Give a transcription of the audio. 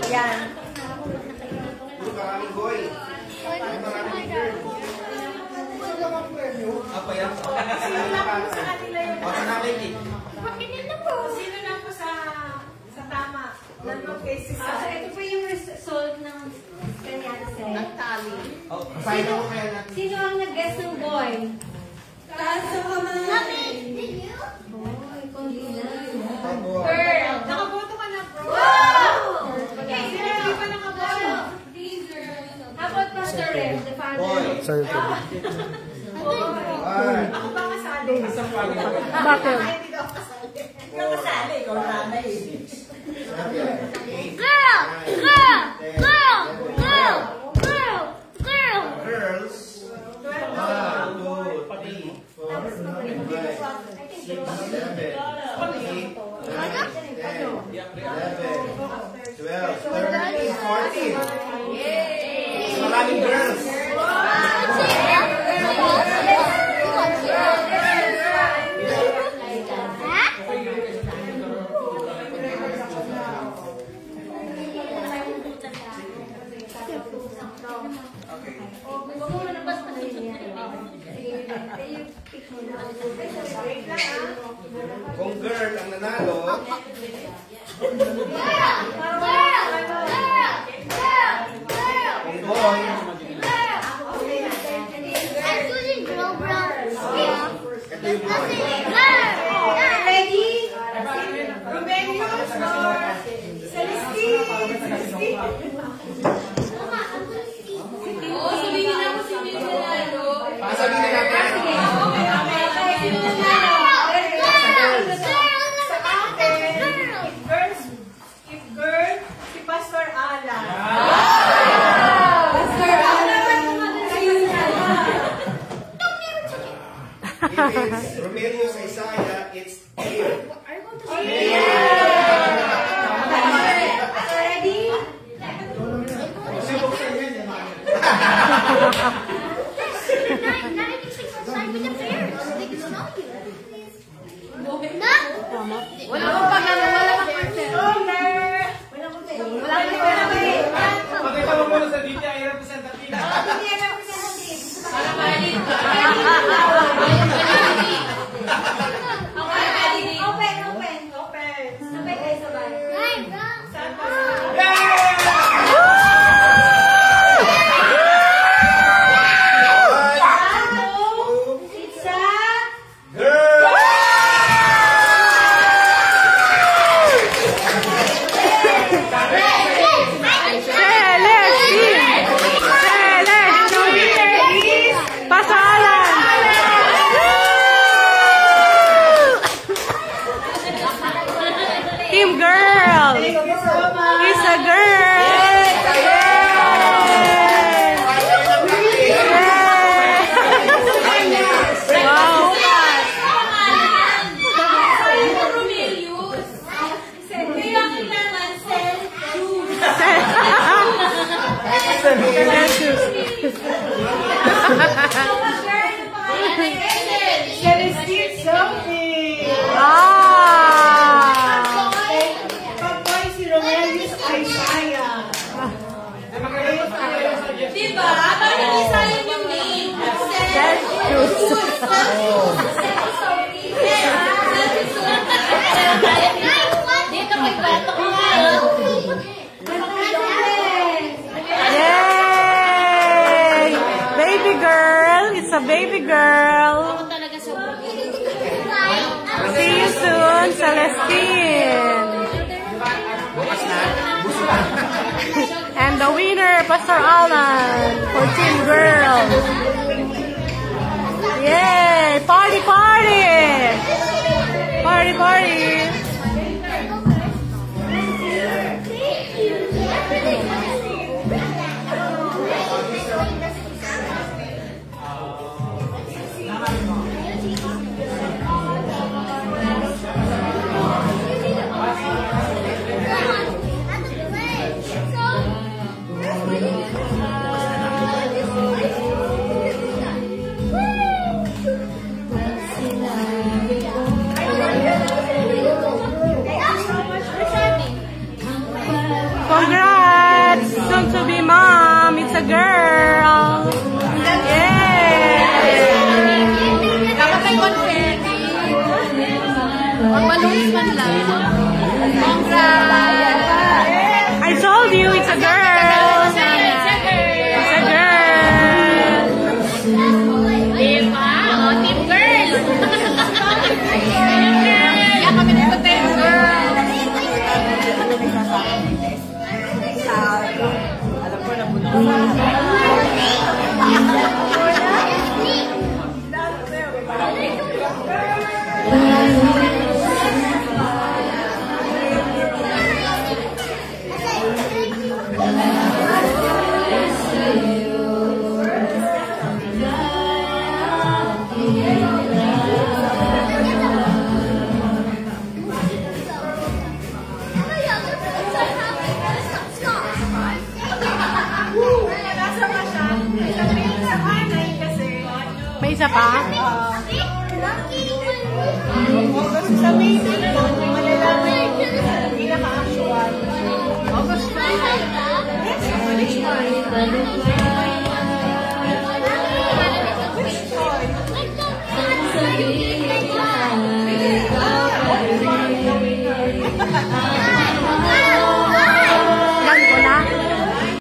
Yan. Maraming boy. Maraming girl. Apa yan? Sino lang po sa kanila yung... Pakinin na po. Sino lang po sa tama? Nandun cases sa... Ito po yung result ng Kanyase. Nagtali. Sino ang nag-guess ng boy? Kaso ka man. Girl! Nakaboto ka na, bro! Wow! Okay, sino hindi pa nakaboto? How about Pastor Rev, the father? Sorry po. Ako ba kasali? Bakit? Ay, hindi ako kasali. Hindi ako kasali. Ikaw nanay. Girl! Girl! Girl! Girl! Girl! Girl! Girls. 1, 2, 3, 4, 5, 6, 7, 8, 11, 12, 13, 14. Maraming girls. Kung girl ang nanalo, kung boy, Ready? Romelius or Celestine? Sabihin na mo si Nilalo. pasabihin na natin. If girl, si Pastor Alan. If it's Romelius Isaiah, it's Air. Ready? Wala kang paglalaro, wala kang partner. Pakita mo muna sa DJ, ay representative. Para malit. Open. Sabay kayo sabay. Saan pa? Pizza. Girl! Team girl! It's a girl! Wow! Celestine Sophie. Pag-boy si Romelius Isaiah. Diba? Bakit hindi sayang yung name? Dito kay Bato ko nga. Yay! Baby girl! It's a baby girl! Ako talaga sa See you soon, Celestine! And the winner, Pastor Alan, for Team Girls. Yay! Party, party! Party, party! Congrats! soon to be mom. It's a girl. Yay! Dapat may confetti. Or balloons man lang. Congrats! I told you it's a girl. It's a girl. Diba? O, team girl! Kaya kami nito team girl. May isa pa? August sa May, malalaman yung pinaka-actual. August 5. Yes, which one? Which toy?